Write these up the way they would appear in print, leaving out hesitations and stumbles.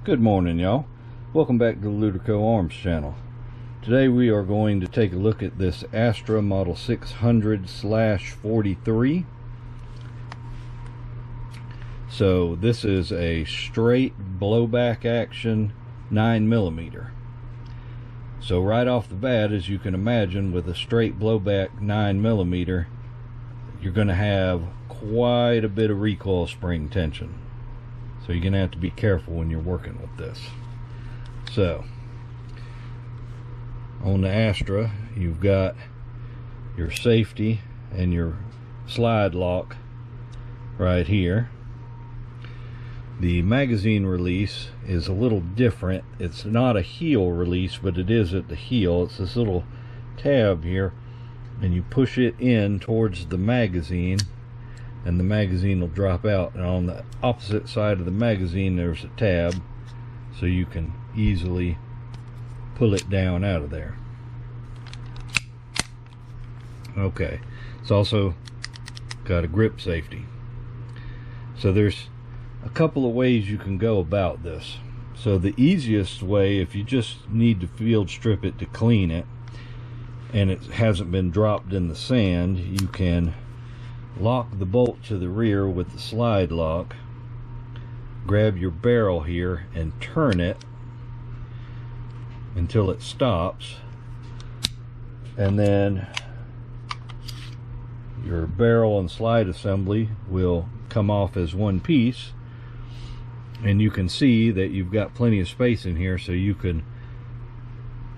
Good morning, y'all. Welcome back to the Ludico Arms channel. Today we are going to take a look at this Astra Model 600/43. So this is a straight blowback action 9mm. So right off the bat, as you can imagine, with a straight blowback 9mm, you're going to have quite a bit of recoil spring tension. So you're going to have to be careful when you're working with this. So, on the Astra, you've got your safety and your slide lock right here. The magazine release is a little different. It's not a heel release, but it is at the heel. It's this little tab here, and you push it in towards the magazine, and the magazine will drop out. And on the opposite side of the magazine there's a tab, so you can easily pull it down out of there. Okay, it's also got a grip safety. So there's a couple of ways you can go about this. So the easiest way, if you just need to field strip it to clean it and it hasn't been dropped in the sand, you can lock the bolt to the rear with the slide lock, grab your barrel here and turn it until it stops, and then your barrel and slide assembly will come off as one piece, and you can see that you've got plenty of space in here, so you can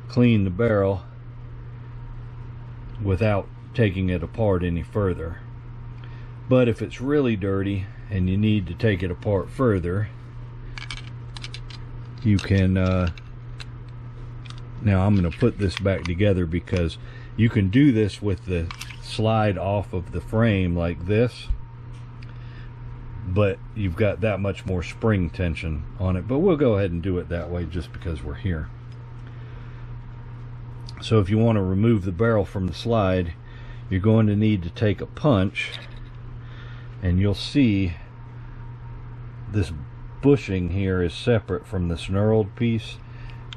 clean the barrel without taking it apart any further. But if it's really dirty and you need to take it apart further, you can now I'm going to put this back together, because you can do this with the slide off of the frame like this, but you've got that much more spring tension on it. But we'll go ahead and do it that way just because we're here. So if you want to remove the barrel from the slide, you're going to need to take a punch, and you'll see this bushing here is separate from this knurled piece,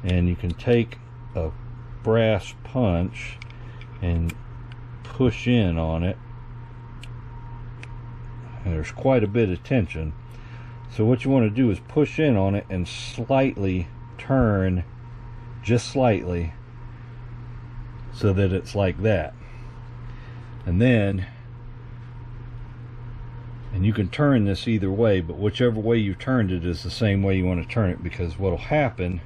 and you can take a brass punch and push in on it, and there's quite a bit of tension. So what you want to do is push in on it and slightly turn, just slightly, so that it's like that. And you can turn this either way, but whichever way you turned it is the same way you want to turn it, because what will happen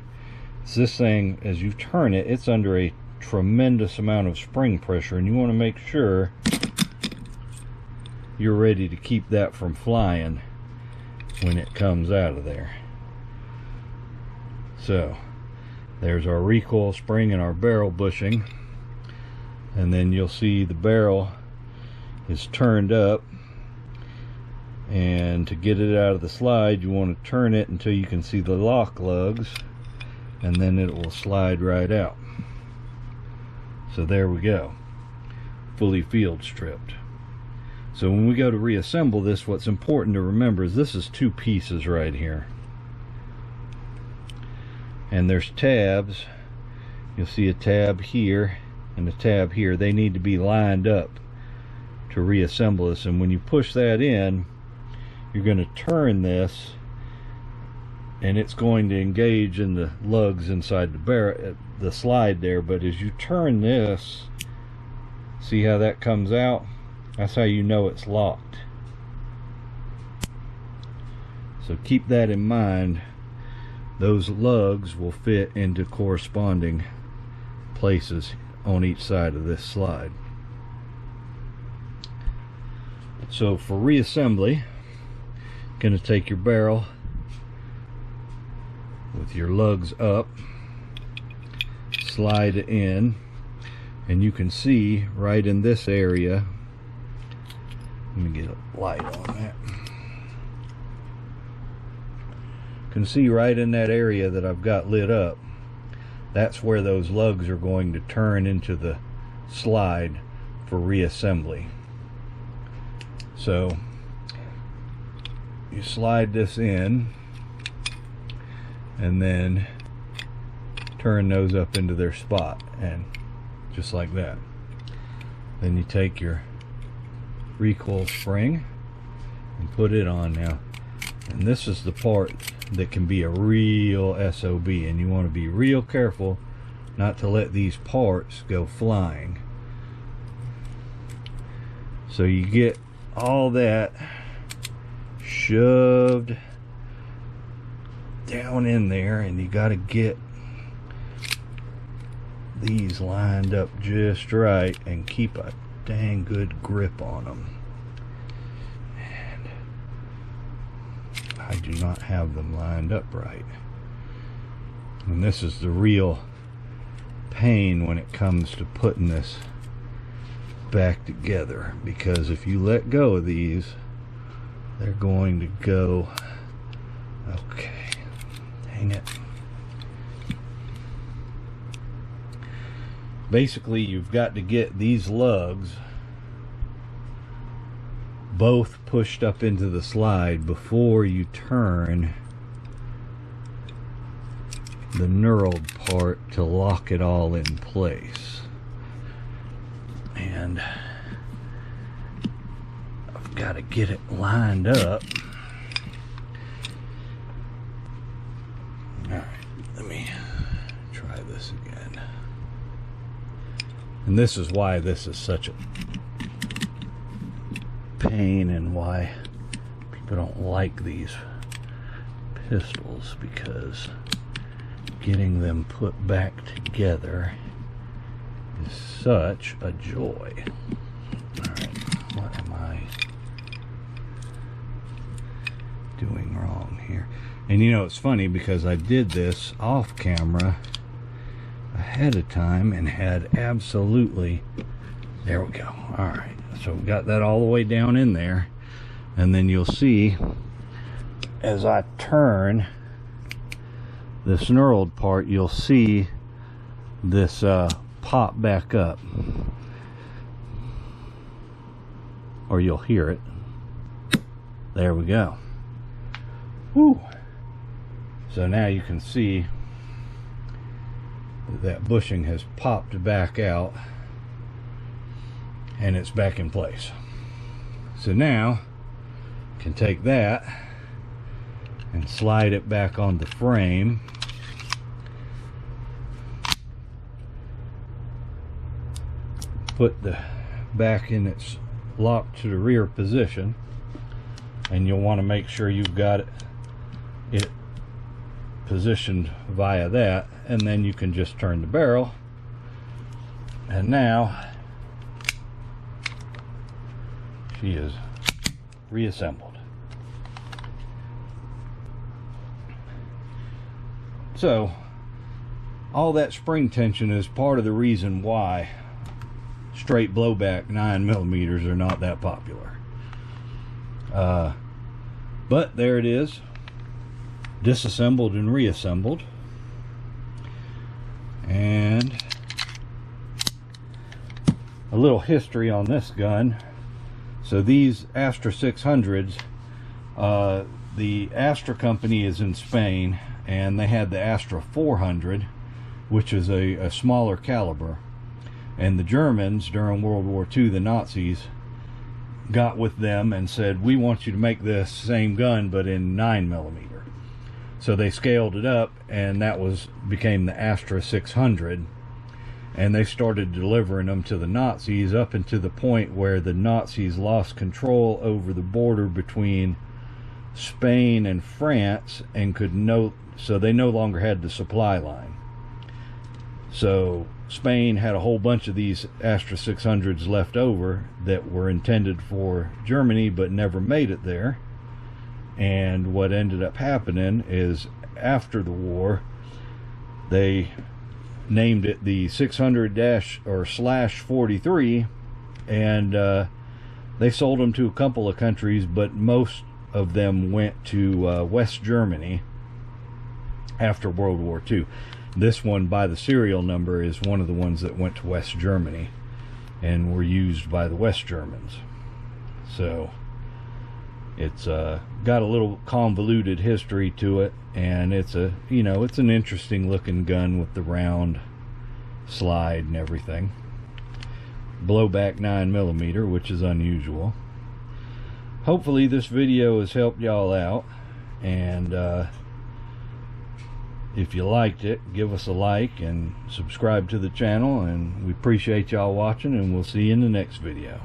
is this thing, as you turn it, it's under a tremendous amount of spring pressure, and you want to make sure you're ready to keep that from flying when it comes out of there. So there's our recoil spring and our barrel bushing, and then you'll see the barrel is turned up, and to get it out of the slide you want to turn it until you can see the lock lugs, and then it will slide right out. So there we go, fully field stripped. So when we go to reassemble this, what's important to remember is this is two pieces right here, and there's tabs. You'll see a tab here and a tab here. They need to be lined up to reassemble this, and when you push that in, you're going to turn this, and it's going to engage in the lugs inside the barrel, the slide there. But as you turn this, see how that comes out? That's how you know it's locked. So keep that in mind. Those lugs will fit into corresponding places on each side of this slide. So for reassembly, going to take your barrel with your lugs up, slide it in, and you can see right in this area, let me get a light on that, you can see right in that area that I've got lit up, that's where those lugs are going to turn into the slide for reassembly. So you slide this in, and then turn those up into their spot, and just like that. Then you take your recoil spring and put it on now. And this is the part that can be a real SOB, and you want to be real careful not to let these parts go flying. So you get all that shoved down in there, and you got to get these lined up just right and keep a dang good grip on them. And I do not have them lined up right, and this is the real pain when it comes to putting this back together, because if you let go of these, they're going to go. Okay, dang it. Basically, you've got to get these lugs both pushed up into the slide before you turn the knurled part to lock it all in place. And I've got to get it lined up. Alright, let me try this again. And this is why this is such a pain, and why people don't like these pistols, because getting them put back together is such a joy. Alright, what am I doing wrong here? And you know, it's funny because I did this off camera ahead of time and had absolutely, there we go. Alright, so we got that all the way down in there, and then you'll see as I turn this knurled part, you'll see this pop back up, or you'll hear it. There we go. Woo! So now you can see that bushing has popped back out, and it's back in place. So now you can take that and slide it back on the frame, put the back in its lock to the rear position, and you'll want to make sure you've got it positioned via that, and then you can just turn the barrel, and now she is reassembled. So all that spring tension is part of the reason why straight blowback 9mm are not that popular. But there it is, disassembled and reassembled. And a little history on this gun. So these Astra 600s, the Astra company is in Spain, and they had the Astra 400, which is a smaller caliber. And the Germans, during World War II, the Nazis, got with them and said, we want you to make this same gun but in 9mm. So they scaled it up, and that became the Astra 600, and they started delivering them to the Nazis up until the point where the Nazis lost control over the border between Spain and France, and so they no longer had the supply line. So Spain had a whole bunch of these Astra 600s left over that were intended for Germany but never made it there. And what ended up happening is, after the war, they named it the 600-/43, and they sold them to a couple of countries, but most of them went to West Germany after World War II. This one, by the serial number, is one of the ones that went to West Germany and were used by the West Germans. So It's got a little convoluted history to it, and it's a, you know, it's an interesting looking gun with the round slide and everything. Blowback 9mm, which is unusual. Hopefully this video has helped y'all out, and if you liked it, give us a like and subscribe to the channel, and we appreciate y'all watching, and we'll see you in the next video.